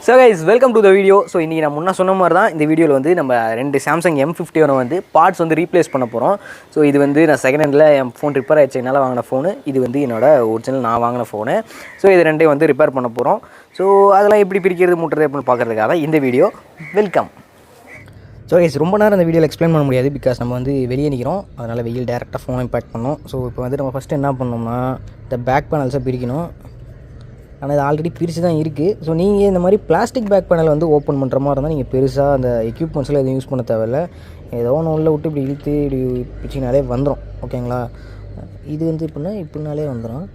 So guys, welcome to the video. So இன்னைக்கு நான் முன்ன சொன்ன மாதிரி தான் இந்த வீடியோவில் வந்து நம்ம ரெண்டு Samsung M51 வந்து பார்ட்ஸ் வந்து ரீப்ளேஸ் பண்ண போகிறோம். ஸோ இது வந்து நான் செகண்ட் ஹேண்டில் என் ஃபோன் ரிப்பேர் ஆகிடுச்சு என்னால் வாங்கின ஃபோனு. இது வந்து என்னோட ஒரிஜினல் நான் வாங்கின ஃபோனு. ஸோ இது ரெண்டையும் வந்து ரிப்பேர் பண்ண போகிறோம். ஸோ அதெல்லாம் எப்படி பிரிக்கிறது முட்டுறது அப்படின்னு பார்க்குறதுக்காக தான் இந்த வீடியோ. வெல்கம். ஸோ கைஸ், ரொம்ப நேரம் இந்த வீடியோவில் எக்ஸ்பிளைன் பண்ண முடியாது, பிகாஸ் நம்ம வந்து வெளியே நிற்கிறோம். அதனால் வெயில் டேரெக்டாக ஃபோனை பேக் பண்ணோம். ஸோ இப்போ வந்து நம்ம ஃபஸ்ட்டு என்ன பண்ணோம்னா இந்த பேக் பேனல்ஸை பிரிக்கணும். ஆனால் இது ஆல்ரெடி பிரித்து தான் இருக்குது. ஸோ நீங்கள் இந்த மாதிரி பிளாஸ்டிக் பேக் பேனல் வந்து ஓப்பன் பண்ணுற மாதிரி இருந்தால் நீங்கள் பெருசாக அந்த எக்யூப்மெண்ட்ஸ்லாம் எதுவும் யூஸ் பண்ண தேவையில்லை. ஏதோ ஒன்று உள்ள விட்டு இப்படி இழுத்து இப்படி பிடிச்சினாலே வந்துடும். ஓகேங்களா? இது வந்து இப்படினாலே வந்துடும்.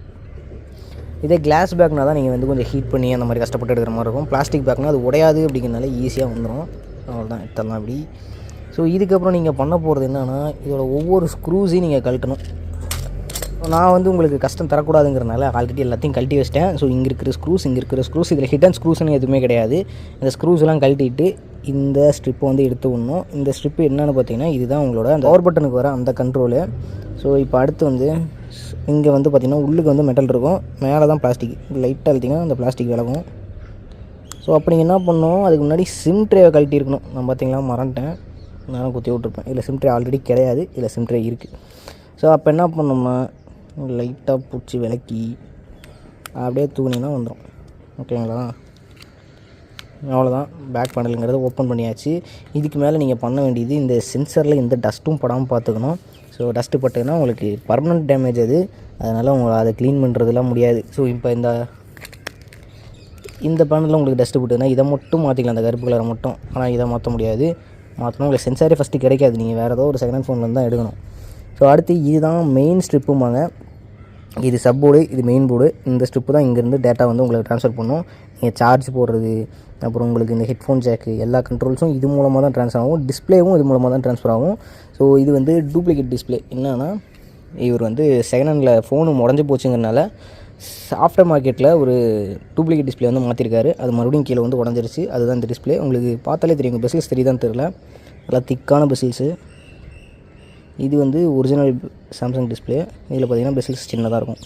இதே கிளாஸ் பேக்னால் தான் நீங்கள் வந்து கொஞ்சம் ஹீட் பண்ணி அந்த மாதிரி கஷ்டப்பட்டு எடுக்கிற மாதிரி இருக்கும். பிளாஸ்டிக் பேக்னால் அது உடையாது அப்படிங்கிறனால ஈஸியாக வந்துடும். அவ்வளோதான், எடுத்துடலாம் அப்படி. ஸோ இதுக்கப்புறம் நீங்கள் பண்ண போகிறது என்னென்னா, இதோட ஒவ்வொரு ஸ்க்ரூஸையும் நீங்கள் கழட்டணும். நான் வந்து உங்களுக்கு கஷ்டம் தரக்கூடாதுங்கிறனால ஆல்ரெடி எல்லாத்தையும் கழட்டி வச்சிட்டேன். ஸோ இங்கே இருக்கிற ஸ்க்ரூஸ் இதில் ஹிடன் ஸ்க்ரூஸ்னு எதுவுமே கிடையாது. இந்த ஸ்க்ரூஸ்லாம் கழட்டிட்டு இந்த ஸ்ட்ரிப்பை வந்து எடுத்து விடணும். இந்த ஸ்ட்ரிப்பு என்னென்னு பார்த்தீங்கன்னா, இதுதான் உங்களோட அந்த பவர் பட்டனுக்கு வர அந்த கண்ட்ரோலு. ஸோ இப்போ அடுத்து வந்து இங்கே வந்து பார்த்திங்கன்னா உள்ளுக்கு வந்து மெட்டல் இருக்கும், மேலே தான் பிளாஸ்டிக். லைட்டாக அழுத்திங்கன்னா அந்த பிளாஸ்டிக் விலகும். ஸோ அப்படி என்ன பண்ணோம், அதுக்கு முன்னாடி சிம் ட்ரேவை கழட்டியிருக்கணும். நான் பார்த்திங்களா மறந்துட்டேன், நானும் குத்தி விட்ருப்பேன். இதில் சிம் ட்ரே ஆல்ரெடி கிடையாது, இதில் சிம் ட்ரே இருக்குது. ஸோ அப்போ என்ன பண்ணோம்னா லைட்டாக பிடிச்சி விளக்கி அப்படியே தூணினா வந்துடும். ஓகேங்களா? அவ்வளோதான், பேக் பேனலுங்கிறத ஓப்பன் பண்ணியாச்சு. இதுக்கு மேலே நீங்கள் பண்ண வேண்டியது, இந்த சென்சரில் எந்த டஸ்ட்டும் படாமல் பார்த்துக்கணும். ஸோ டஸ்ட்டு பட்டுன்னா உங்களுக்கு பர்மனெண்ட் டேமேஜ் அது. அதனால் உங்களை அதை க்ளீன் பண்ணுறதுலாம் முடியாது. ஸோ இப்போ இந்த பேனலில் உங்களுக்கு டஸ்ட்டு போட்டுதுன்னா இதை மட்டும் மாற்றிக்கலாம், அந்த கருப்பு கலரை மட்டும். ஆனால் இதை மாற்ற முடியாது. மாற்றணும் உங்களுக்கு சென்சாரே ஃபஸ்ட்டு கிடைக்காது. நீங்கள் வேறு ஏதோ ஒரு செகண்ட் ஹேண்ட் ஃபோன்லேருந்து தான் எடுக்கணும். ஸோ அடுத்து இதுதான் மெயின் ஸ்ட்ரிப்புமாங்க. இது சப் போர்டு, இது மெயின் போர்டு. இந்த ஸ்ட்ரிப்பு தான் இங்கேருந்து டேட்டா வந்து உங்களுக்கு ட்ரான்ஸ்ஃபர் பண்ணும். நீங்கள் சார்ஜ் போடுறது, அப்புறம் உங்களுக்கு இந்த ஹெட்ஃபோன் ஜாக்கு, எல்லா கண்ட்ரோல்ஸும் இது மூலமாக தான் ட்ரான்ஸ்ஃபர் ஆகும். டிஸ்பிளேவும் இது மூலமாக தான் ட்ரான்ஸ்ஃபர் ஆகும். ஸோ இது வந்து டூப்ளிகேட் டிஸ்பிளே. என்னென்னா, இவர் வந்து செகண்ட் ஹேண்டில் ஃபோனு உடஞ்சி போச்சுங்கிறனால ஆஃப்டர் மார்க்கெட்டில் ஒரு டூப்ளிகேட் டிஸ்பிளே வந்து மாற்றிருக்காரு. அது மறுபடியும் கீழே வந்து உடஞ்சிருச்சு. அதுதான் இந்த டிஸ்பிளே. உங்களுக்கு பார்த்தாலே தெரியும், பெசில்ஸ் தெரியுதான்னு தெரியல, நல்லா திக்கான பெசில்ஸு. இது வந்து ஒரிஜினல் சாம்சங் டிஸ்பிளே. இதில் பார்த்திங்கன்னா பெசில்ஸ் சின்னதாக இருக்கும்.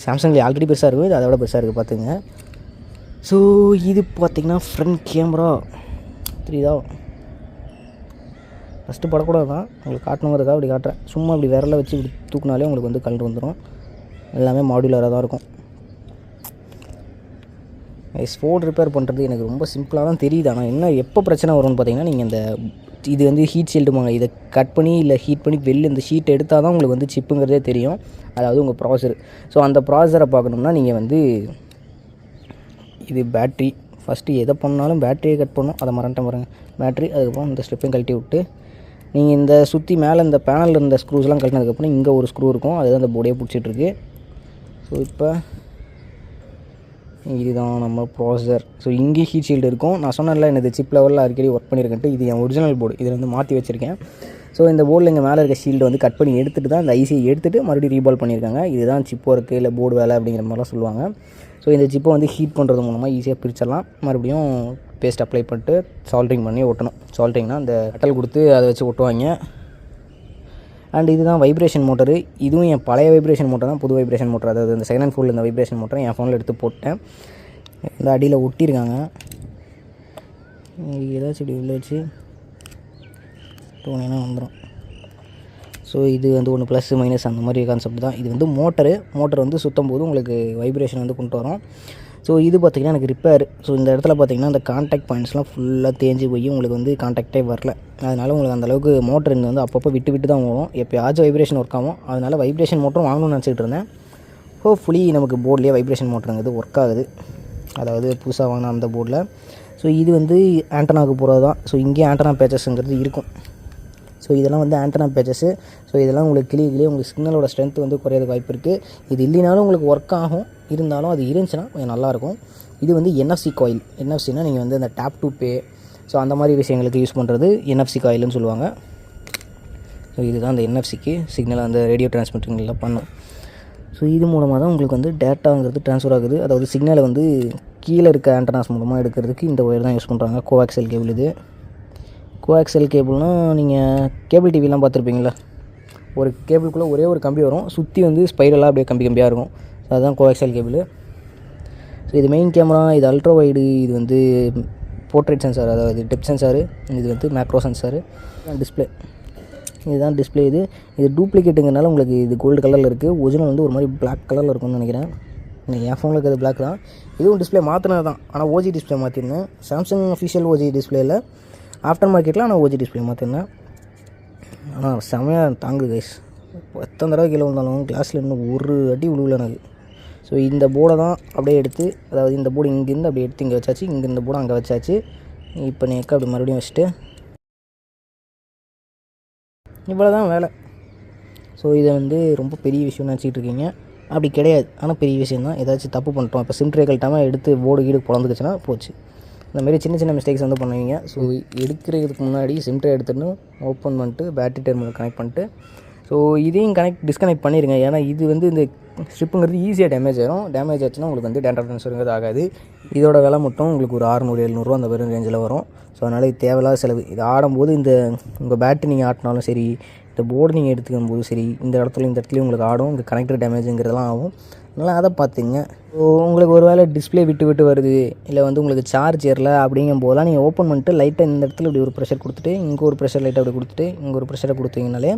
சாம்சங்கில் ஆல்ரெடி பெருசாக இருக்கும், இது அதை விட பெருசாக இருக்குது பார்த்துங்க. ஸோ இது பார்த்திங்கன்னா ஃப்ரண்ட் கேமரா தெரியுதா? ஃபஸ்ட்டு படக்கூடாது தான், உங்களுக்கு காட்டணுங்கிறதுக்காக அப்படி காட்டுறேன். சும்மா இப்படி விரலை வச்சு இப்படி தூக்குனாலே உங்களுக்கு வந்து கலர் வந்துடும். எல்லாமே மாடுலராக தான் இருக்கும். ஃபோன் ரிப்பேர் பண்ணுறது எனக்கு ரொம்ப சிம்பிளாக தான் தெரியுது. ஆனால் என்ன எப்போ பிரச்சனை வரும்னு பார்த்தீங்கன்னா, நீங்கள் இது வந்து ஹீட் ஷீல்டுமாங்க. இதை கட் பண்ணி இல்லை ஹீட் பண்ணி வெளில இந்த ஷீட்டை எடுத்தால் தான் உங்களுக்கு வந்து சிப்புங்கிறதே தெரியும். அதாவது உங்கள் ப்ராசர். ஸோ அந்த ப்ராசரை பார்க்கணும்னா நீங்கள் வந்து இது பேட்ரி. ஃபஸ்ட்டு எதை பண்ணாலும் பேட்டரியை கட் பண்ணணும், அதை மறந்துட்டேன் பாருங்கள். பேட்ரி, அதுக்கப்புறம் இந்த ஸ்டெப்பையும் கழட்டி விட்டு நீங்கள் இந்த சுற்றி மேலே இந்த பேனலில் இருந்த ஸ்க்ரூஸ்லாம் கழட்டினதுக்கப்புறம் இங்கே ஒரு ஸ்க்ரூ இருக்கும், அதுதான் அந்த போர்டே பிடிச்சிட்ருக்கு. ஸோ இப்போ இதுதான் நம்ம ப்ராசர். ஸோ இங்கே ஹீட் ஷீல்டு இருக்கும். நான் சொன்னேன்ல, எனக்கு சிப் லெவலில் அடிக்கடி ஒர்க் பண்ணியிருக்கேன்ட்டு. இது என் ஒரிஜினல் போர்டு, இதில் வந்து மாற்றி வச்சுருக்கேன். ஸோ இந்த போர்டில் இங்கே மேலே இருக்க ஷீல்டு வந்து கட் பண்ணி எடுத்துகிட்டு தான் இந்த ஐசியை எடுத்துகிட்டு மறுபடியும் ரீபால் பண்ணியிருக்காங்க. இதுதான் சிப் ஒர்க்கு இல்லை போர்டு வேலை அப்படிங்கிற மாதிரிலாம் சொல்லுவாங்க. ஸோ இந்த சிப்பை வந்து ஹீட் பண்ணுறது மூலமாக ஈஸியாக பிரிச்சிடலாம். மறுபடியும் பேஸ்ட் அப்ளை பண்ணிட்டு சால்ட்ரிங் பண்ணி ஒட்டணும். சால்ட்ரிங்னால் அந்த அட்டல் கொடுத்து அதை வச்சு ஒட்டுவாங்க. அண்ட் இதுதான் வைப்ரேஷன் மோட்டரு. இதுவும் என் பழைய வைப்ரேஷன் மோட்டர் தான், புது வைப்ரேஷன் மோட்டர். அதாவது இந்த செகண்ட் ஹேண்ட் ஃபோனில் இந்த வைப்ரேஷன் மோட்டரை என் ஃபோனில் எடுத்து போட்டேன். இந்த அடியில் ஒட்டியிருக்காங்க. ஏதாச்சும் இப்படி உள்ள வச்சு தோணினா வந்துடும். ஸோ இது வந்து ஒன்று ப்ளஸ் மைனஸ் அந்த மாதிரி கான்செப்ட் தான். இது வந்து மோட்டர் வந்து சுற்றும் போது உங்களுக்கு வைப்ரேஷன் வந்து கொண்டு வரும். ஸோ இது பார்த்திங்கன்னா எனக்கு ரிப்பேர். ஸோ இந்த இடத்துல பார்த்திங்கன்னா அந்த கான்டாக்ட் பாயிண்ட்ஸ்லாம் ஃபுல்லாக தேஞ்சு போய் உங்களுக்கு வந்து கான்டாக்டே வரல. அதனால் உங்களுக்கு அந்தளவுக்கு மோட்டர் இங்கே வந்து அப்பப்போ விட்டு தான் வரும். எப்போயாச்சும் வைப்ரேஷன் ஒர்க் ஆகும். அதனால் வைப்ரேஷன் மோட்டரும் வாங்கணும்னு நினச்சிட்டு இருந்தேன். ஹோப்ஃபுல்லி நமக்கு போர்ட்லேயே வைப்ரேஷன் மோட்டருங்கிறது ஒர்க் ஆகுது. அதாவது புதுசாக வாங்கின அந்த போர்டில். ஸோ இது வந்து ஆண்டனாவுக்கு போகிறது தான். ஸோ இங்கே ஆண்டனா பேச்சஸ்ங்கிறது இருக்கும். ஸோ இதெல்லாம் வந்து ஆண்டனா பேச்சஸ்ஸு. ஸோ இதெல்லாம் உங்களுக்கு கிளியே உங்களுக்கு சிக்னலோட ஸ்ட்ரென்த் வந்து குறையிறதுக்கு வாய்ப்பு இருக்குது. இது இல்லைனாலும் உங்களுக்கு ஒர்க் ஆகும். இருந்தாலும் அது இருந்துச்சுன்னா கொஞ்சம் நல்லாயிருக்கும். இது வந்து என்எஃப்சி காயில். என்எஃப்சினா நீங்கள் வந்து அந்த டேப் டு பே, ஸோ அந்த மாதிரி விஷயங்களுக்கு யூஸ் பண்ணுறது என்எஃப்சி காயில்னு சொல்லுவாங்க. ஸோ இதுதான் அந்த என்எஃப்சிக்கு சிக்னல் அந்த ரேடியோ டிரான்ஸ்மிட்டிங்லாம் பண்ணும். ஸோ இது மூலமாக தான் உங்களுக்கு வந்து டேட்டாங்கிறது ட்ரான்ஸ்ஃபர் ஆகுது. அதாவது சிக்னலை வந்து கீழே இருக்க ஆண்டனாஸ் மூலமாக எடுக்கிறதுக்கு இந்த ஒயர் தான் யூஸ் பண்ணுறாங்க. Coaxial cable. இது கோஆக்சல் கேபிள்னால் நீங்கள் கேபிள் டிவிலாம் பார்த்துருப்பீங்களா, ஒரு கேபிளுக்குள்ளே ஒரே ஒரு கம்பி வரும், சுற்றி வந்து ஸ்பைரலாக அப்படியே கம்பியாக இருக்கும். அதுதான் கோஆக்சல் கேபிள். ஸோ இது மெயின் கேமரா, இது அல்ட்ரா வைடு, இது வந்து போர்ட்ரேட் சென்சார், அதாவது டெப்த் சென்சாரு, இது வந்து மேக்ரோ சென்சாரு, டிஸ்பிளே. இதுதான் டிஸ்பிளே. இது டூப்ளிகேட்டுங்கிறனால உங்களுக்கு இது கோல்டு கலரில் இருக்குது. ஒரிஜினல் வந்து ஒரு மாதிரி பிளாக் கலரில் இருக்கும்னு நினைக்கிறேன். என் ஃபோனில் இருக்கிறது பிளாக் தான். இதுவும் டிஸ்பிளே மாற்றினது தான், ஆனால் ஓஜி டிஸ்பிளே மாற்றிருந்தேன். சாம்சங் அஃபிஷியல் ஓஜி டிஸ்பிளே இல்லை, ஆஃப்டர் மார்க்கெட்டில் ஆனால் ஓஜி டிஸ்பிளே மாற்றிருந்தேன். ஆனால் செமையாக தாங்குது கைஸ். எத்தனை தடவை கீழே வந்தாலும் கிளாஸில் இன்னும் ஒரு அடி விழுவில் எனக்கு. ஸோ இந்த போர்டை தான் அப்படியே எடுத்து, அதாவது இந்த போர்டு இங்கேருந்து அப்படியே எடுத்து இங்கே வச்சாச்சு, இங்கே இந்த போர்டு அங்கே வச்சாச்சு. இப்போ நீக்க அப்படி மறுபடியும் வச்சுட்டு இவ்வளோ தான் வேலை. ஸோ இதை வந்து ரொம்ப பெரிய விஷயம் நினச்சிக்கிட்டு இருக்கீங்க, அப்படி கிடையாது. ஆனால் பெரிய விஷயம் தான். ஏதாச்சும் தப்பு பண்ணிட்டோம், இப்போ சிம் ட்ரே கழட்டாமல் எடுத்து போர்டு கீடு பிறந்துக்குச்சுன்னா போச்சு. இந்தமாரி சின்ன சின்ன மிஸ்டேக்ஸ் வந்து பண்ணுவீங்க. ஸோ எடுக்கிறதுக்கு முன்னாடி சிம் ட்ரே எடுத்துன்னு ஓப்பன் பண்ணிட்டு பேட்டரி டெர்மினல் கனெக்ட் பண்ணிட்டு, ஸோ இதையும் டிஸ்கனெக்ட் பண்ணிடுங்க. ஏன்னா இது வந்து இந்த ஸ்ட்ரிப்புங்கிறது ஈஸியாக டேமேஜ் ஆகிடும். டேமேஜ் ஆச்சுன்னா உங்களுக்கு வந்து டேட்டா ட்ரான்ஸ்ஃபருங்கிறது ஆகாது. இதோட விலை மட்டும் உங்களுக்கு ஒரு 600-700 அந்த மாதிரி ரேஞ்சில் வரும். ஸோ அதனால் இது தேவையில்லாத செலவு. இது ஆடும்போது இந்த உங்கள் பேட்டரி நீங்கள் ஆட்டினாலும் சரி, இந்த போர்டு நீங்கள் எடுத்துக்கும் போது சரி, இந்த இடத்துலையும் உங்களுக்கு ஆடும். இந்த கனெக்டர் டேமேஜுங்கிறதெல்லாம் ஆகும். அதனால் அதை பார்த்துங்க. ஸோ உங்களுக்கு ஒரு வேளை டிஸ்பிளே விட்டு வருது, இல்லை வந்து உங்களுக்கு சார்ஜ் ஏறல அப்படிங்கும் போதெல்லாம் நீங்கள் ஓப்பன் பண்ணிட்டு லைட்டாக இந்த இடத்துல இப்படி ஒரு ப்ரெஷர் கொடுத்துட்டு, இங்கே ஒரு ப்ரெஷர் லைட்டாக அப்படி கொடுத்துட்டு, இங்கே ஒரு ப்ரெஷரை கொடுத்தீங்கனாலே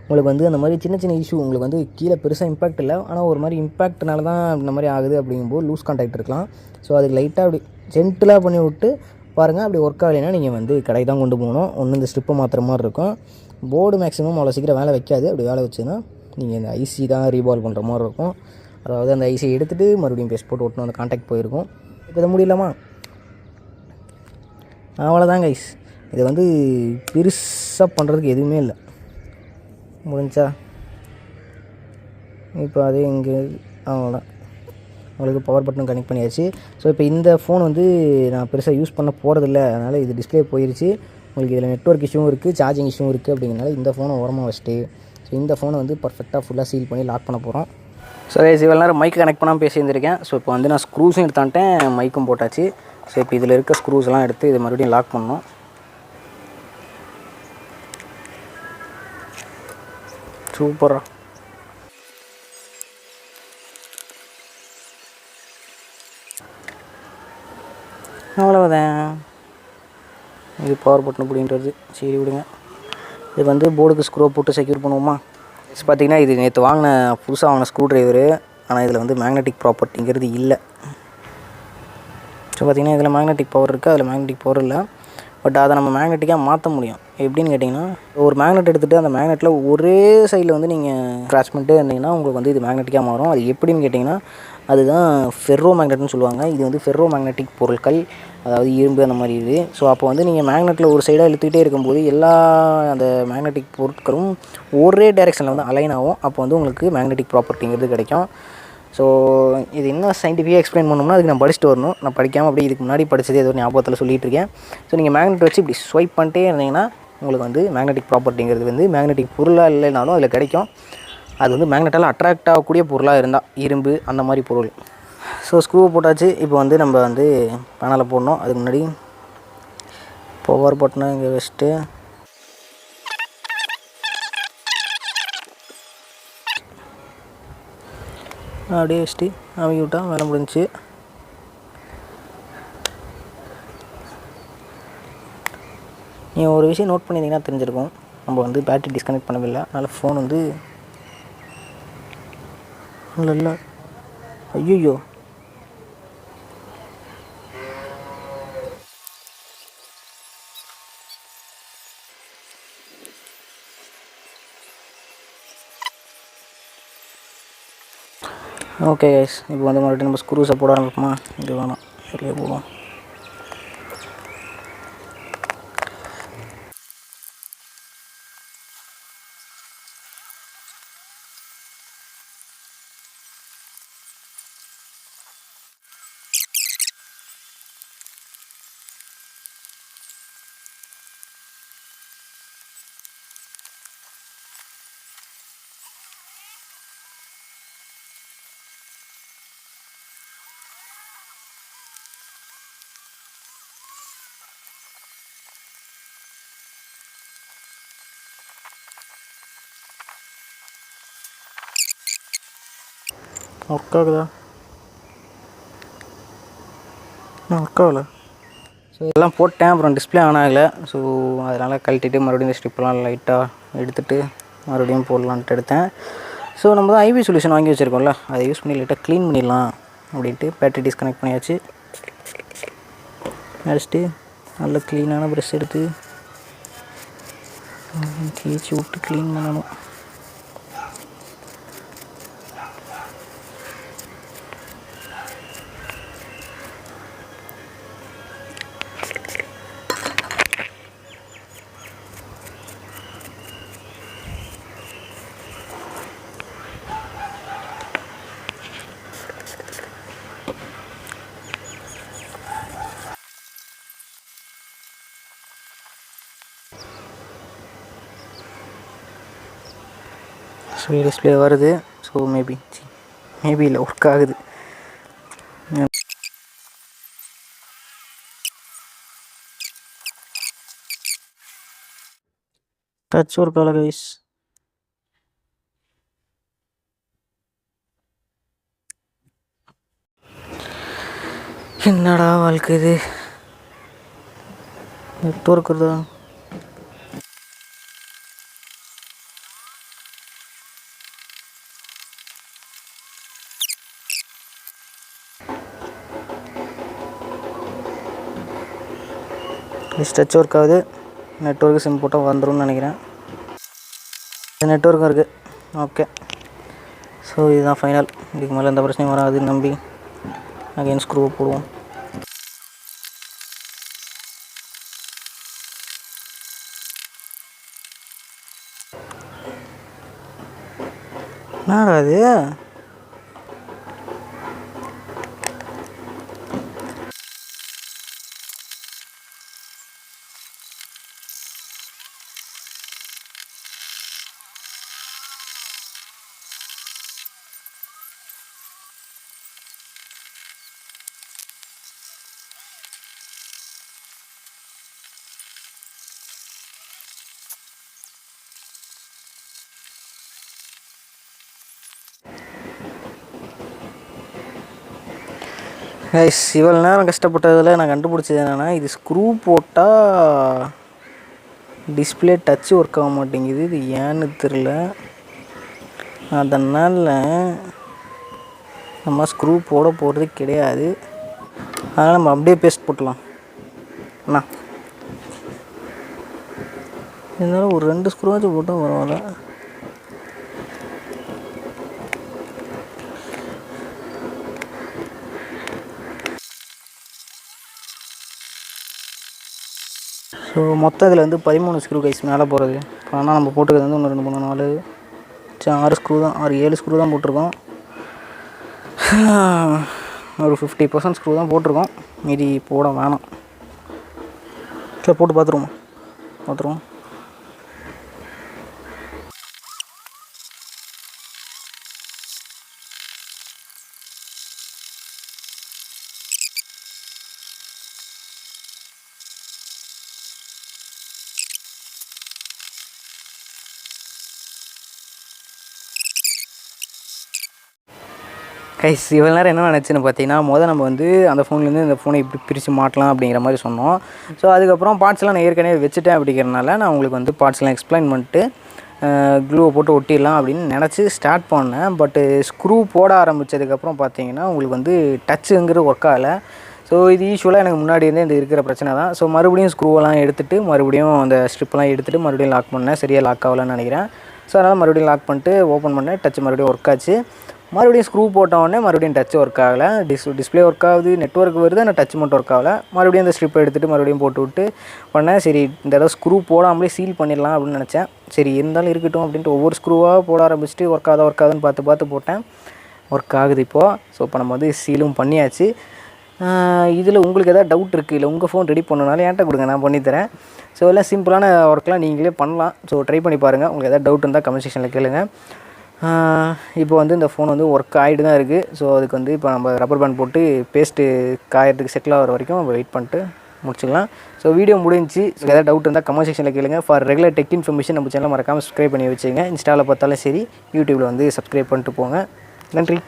உங்களுக்கு வந்து அந்த மாதிரி சின்ன சின்ன இஷ்யூ உங்களுக்கு வந்து கீழே பெருசாக இம்பாக்ட் இல்லை, ஆனால் ஒரு மாதிரி இம்பாக்ட்னால தான் இந்த மாதிரி ஆகுது அப்படிங்கும்போது லூஸ் கான்டாக்ட் இருக்கலாம். ஸோ அதுக்கு லைட்டாக அப்படி ஜென்டிலாக பண்ணி விட்டு பாருங்கள். அப்படி ஒர்க் ஆகலைன்னா நீங்கள் வந்து கடை தான் கொண்டு போகணும். ஒன்று இந்த ஸ்ட்ரிப்பை மாற்றுற மாதிரி இருக்கும். போர்டு மேக்ஸிமம் அவ்வளோ சீக்கிரம் வேலை வைக்காது. அப்படி வேலை வச்சுன்னா நீங்கள் இந்த ஐசி தான் ரீபால் பண்ணுற மாதிரி இருக்கும். அதாவது அந்த ஐசியை எடுத்துகிட்டு மறுபடியும் பேஸ்ட் போட்டு ஒட்டணும், அந்த கான்டாக்ட் போயிருக்கும். இப்போ இதை முடியலாமா? அவ்வளோதான் கைஸ். இதை வந்து பெருசாக பண்ணுறதுக்கு எதுவுமே இல்லை. முடிஞ்சா இப்போ அதே இங்கே அவ்வளோதான். உங்களுக்கு பவர் பட்டன் கனெக்ட் பண்ணியாச்சு. ஸோ இப்போ இந்த ஃபோன் வந்து நான் பெருசாக யூஸ் பண்ண போகிறதில்ல, அதனால் இது டிஸ்பிளே போயிடுச்சு. உங்களுக்கு இதில் நெட்வொர்க் இஷ்யூவும் இருக்குது, சார்ஜிங் இஷ்யூவும் இருக்குது. அப்படிங்கிறனால இந்த ஃபோனை ஓரமாக வச்சுட்டு, ஸோ இந்த ஃபோனை வந்து பர்ஃபெக்டாக ஃபுல்லாக சீல் பண்ணி லாக் பண்ண போகிறோம். ஸோ இவ்வளோ நேரம் மைக்கு கனெக்ட் பண்ணாமல் பேசியிருந்திருக்கேன். ஸோ இப்போ வந்து நான் ஸ்க்ரூஸும் எடுத்தான்ட்டேன், மைக்கும் போட்டாச்சு. ஸோ இப்போ இதில் இருக்க ஸ்க்ரூஸ்லாம் எடுத்து இதை மறுபடியும் லாக் பண்ணணும். சூப்பரா. அவ்வளோதான். இது பவர் பட்டன் அப்படின்றது. சரி விடுங்க. இது வந்து போர்டுக்கு ஸ்க்ரூ போட்டு செக்யூர் பண்ணுவோமா? பார்த்திங்கன்னா இது நேற்று புதுசாக வாங்கின ஸ்க்ரூ ட்ரைவரு, ஆனால் இதில் வந்து மேக்னெட்டிக் ப்ராப்பர்ட்டிங்கிறது இல்லை. ஸோ பார்த்திங்கன்னா இதில் மேக்னெட்டிக் பவர் இருக்குது, அதில் மேக்னெட்டிக் பவர் இல்லை. பட் அதை நம்ம மேக்னெட்டிக்காக மாற்ற முடியும். எப்படின்னு கேட்டிங்கன்னா, ஒரு மேக்னெட் எடுத்துகிட்டு அந்த மேக்னெட்டில் ஒரே சைடில் வந்து நீங்கள் ஸ்க்ராட்ச் பண்ணிட்டே இருந்தீங்கன்னா உங்களுக்கு வந்து இது மேக்னெட்டிக்காக மாறும். அது எப்படின்னு கேட்டிங்கன்னா, அதுதான் ஃபெர்ரோ மேக்னெட்னு சொல்லுவாங்க. இது வந்து ஃபெர்ரோ மேக்னெட்டிக் பொருட்கள், அதாவது இரும்பு அந்த மாதிரி இது. ஸோ அப்போ வந்து நீங்கள் மேக்னெட்டில் ஒரு சைடாக இழுத்துக்கிட்டே இருக்கும்போது எல்லா அந்த மேக்னெட்டிக் பொருட்களும் ஒரே டைரெக்ஷனில் வந்து அலைன் ஆகும். அப்போ வந்து உங்களுக்கு மேக்னெட்டிக் ப்ராப்பர்ட்டிங்கிறது கிடைக்கும். ஸோ இது இன்னும் சயின்டிஃபிக்காக எக்ஸ்பிளைன் பண்ணோம்னா அதுக்கு நான் படிச்சுட்டு வரணும். நான் படிக்காமல் அப்படியே இதுக்கு முன்னாடி படித்ததே ஏதோ ஞாபகத்தில் சொல்லிகிட்டு இருக்கேன். ஸோ நீங்கள் மேக்னெட் வச்சு இப்படி ஸ்வைப் பண்ணிட்டே இருந்தீங்கன்னா உங்களுக்கு வந்து மேக்னெட்டிக் ப்ராப்பர்ட்டிங்கிறது வந்து மேக்னெட்டிக் பொருளாக இல்லைனாலும் அதில் கிடைக்கும். அது வந்து மேக்னெட்டால் அட்ராக்ட் ஆகக்கூடிய பொருளாக இருந்தால், இரும்பு அந்த மாதிரி பொருள். ஸோ ஸ்க்ரூவை போட்டாச்சு. இப்போ வந்து நம்ம வந்து பேனலை போடணும். அதுக்கு முன்னாடி பவர் பட்டனை இங்கே வச்சுட்டு அப்படியே வச்சுட்டு அமைக்கி விட்டால் வேலை முடிஞ்சிச்சு. நீங்கள் ஒரு விஷயம் நோட் பண்ணியிருந்தீங்கன்னா தெரிஞ்சிருக்கும், நம்ம வந்து பேட்டரி டிஸ்கனெக்ட் பண்ணவில்லை. அதனால் ஃபோன் வந்து இல்லை ஐயோ ஓகே கைஸ். இப்போ வந்து மறுபடியும் நம்ம ஸ்க்ரூஸை போட ஆரம்பிப்போமா? இது வேணாம், வெளியே போடுவோம். ஒர்க் ஆகுதா? ஒர்க்காகல. ஸோ இதெல்லாம் போட்டேன், அப்புறம் டிஸ்பிளே ஆன் ஆகலை. ஸோ அதனால் கழட்டிட்டு மறுபடியும் இந்த ஸ்ட்ரிப்லாம் லைட்டாக எடுத்துகிட்டு மறுபடியும் போடலான்ட்டு எடுத்தேன். ஸோ நம்ம தான் ஐவி சொல்யூஷன் வாங்கி வச்சுருக்கோம்ல, அதை யூஸ் பண்ணி லைட்டாக க்ளீன் பண்ணிடலாம் அப்படின்ட்டு பேட்டரி டிஸ்கனெக்ட் பண்ணியாச்சு. அடிச்சுட்டு நல்ல க்ளீனான ப்ரெஷ் எடுத்து தேய்ச்சி விட்டு க்ளீன் பண்ணணும். ஸோ டிஸ்பிளே வருது. ஸோ மேபி இல்லை, ஒர்க் ஆகுது. டச் ஒர்க் ஆகல கைஸ். என்னடா வாழ்க்கை இது, நெட்வொர்க் வருதா? டச் ஒர்க் ஆகுது. நெட்வொர்க்கு சிம் போட்டால் வந்துடும் நினைக்கிறேன். நெட்வொர்க்கும் இருக்குது. ஓகே, ஸோ இதுதான் ஃபைனல். இதுக்கு மேலே எந்த பிரச்சனையும் வராதுன்னு நம்பி அகைன் ஸ்க்ரூ போடுவோம். என்னடா அது? கைஸ், இவ்வளோ நேரம் கஷ்டப்பட்டதில் நான் கண்டுபிடிச்சது என்னென்னா, இது ஸ்க்ரூ போட்டால் டிஸ்பிளே டச்சு ஒர்க் ஆக மாட்டேங்குது. இது ஏன்னு தெரில. அதனால் நம்ம ஸ்க்ரூ போட போகிறது கிடையாது. அதனால் நம்ம அப்படியே பேஸ்ட் போட்டலாம் அண்ணா. இருந்தாலும் ஒரு 2 ஸ்க்ரூவாச்சும் போட்டால் பரவாயில்ல. ஸோ மொத்தம் இதில் வந்து 13 ஸ்க்ரூ கைஸ் மேலே போகிறது. ஆனால் நம்ம போட்டுக்கிறது வந்து 1 2 3 4 6 ஸ்க்ரூ தான், 6 7 ஸ்க்ரூ தான் போட்டிருக்கோம். ஒரு 50% ஸ்க்ரூ தான் போட்டிருக்கோம், மீதி போட வேணாம். சரி, போட்டு பார்த்துருவோம். கைஸ், இவ்வளோ நேரம் என்ன நினச்சின்னு பார்த்தீங்கன்னா, நம்ம வந்து அந்த ஃபோன்லேருந்து இந்த ஃபோனை இப்படி பிரித்து மாட்டலாம் அப்படிங்கிற மாதிரி சொன்னோம். ஸோ அதுக்கப்புறம் பார்ட்ஸ்லாம் நான் ஏற்கனவே வச்சுட்டேன். அப்படிங்கிறனால நான் உங்களுக்கு வந்து பார்ட்ஸ்லாம் எக்ஸ்பிளைன் பண்ணிட்டு க்ளூவை போட்டு ஒட்டிடலாம் அப்படின்னு நினச்சி ஸ்டார்ட் பண்ணேன். பட்டு ஸ்க்ரூ போட ஆரம்பித்ததுக்கப்புறம் பார்த்தீங்கன்னா உங்களுக்கு வந்து டச்சுங்கிறது ஒர்க் ஆகலை. ஸோ இது யூஸ்வலாக எனக்கு முன்னாடி இருந்தே இந்த இருக்கிற பிரச்சனை தான். ஸோ மறுபடியும் ஸ்க்ரூவெல்லாம் எடுத்துகிட்டு மறுபடியும் அந்த ஸ்ட்ரிப்பெல்லாம் எடுத்துகிட்டு மறுபடியும் லாக் பண்ணேன். சரியாக லாக் ஆகலைன்னு நினைக்கிறேன். ஸோ அதனால் மறுபடியும் லாக் பண்ணிட்டு ஓப்பன் பண்ணேன். டச் மறுபடியும் ஒர்க் ஆச்சு. மறுபடியும் ஸ்க்ரூ போட்டவுடனே மறுபடியும் டச் ஒர்க் ஆகலை. டிஸ்பிளே ஒர்க் ஆகுது, நெட்வொர்க் வருது, ஆனால் டச் மட்டும் ஒர்க் ஆகலை. மறுபடியும் அந்த ஸ்ட்ரிப்பை எடுத்துகிட்டு மறுபடியும் போட்டு விட்டு பண்ணேன். சரி, இந்த தடவை ஸ்க்ரூ போடாமலே சீல் பண்ணிடலாம் அப்படின்னு நினச்சேன். சரி, இருந்தாலும் இருக்கட்டும் அப்படின்ட்டு ஒவ்வொரு ஸ்க்ரூவாக போட ஆரம்பிச்சுட்டு ஒர்க் ஆகுதுன்னு பார்த்து போட்டேன். ஒர்க் ஆகுது இப்போது. ஸோ இப்போ நம்ம வந்து சீலும் பண்ணியாச்சு. இதில் உங்களுக்கு எதாவது டவுட் இருக்குது, இல்லை உங்கள் ஃபோன் ரெடி பண்ணனால என்கிட்ட கொடுங்க, நான் பண்ணித்தரேன். ஸோ எல்லாம் சிம்பிளான ஒர்க்லாம் நீங்களே பண்ணலாம். ஸோ ட்ரை பண்ணி பாருங்கள். உங்களுக்கு எதாவது டவுட் இருந்தால் கமெண்ட் செக்ஷனில் கேளுங்க. இப்போ வந்து இந்த ஃபோன் வந்து ஒர்க் ஆகிட்டு தான் இருக்குது. ஸோ அதுக்கு வந்து இப்போ நம்ம ரப்பர் பேண்ட் போட்டு பேஸ்ட்டு காயறதுக்கு செட்டில் ஆகிற வரைக்கும் வெயிட் பண்ணிட்டு முடிச்சுக்கலாம். ஸோ வீடியோ முடிஞ்சு. எதாவது டவுட் இருந்தால் கமெண்ட் செக்ஷனில் கேளுங்க. ஃபார் ரெகுலர் டெக் இன்ஃபர்மேஷன் நம்ம சேனல் மறக்காமல் சப்ஸ்கிரைப் பண்ணி வச்சுங்க. இன்ஸ்டாவில் பார்த்தாலும் சரி, யூடியூப்பில் வந்து சப்ஸ்கிரைப் பண்ணிட்டு போங்க. நன்றி.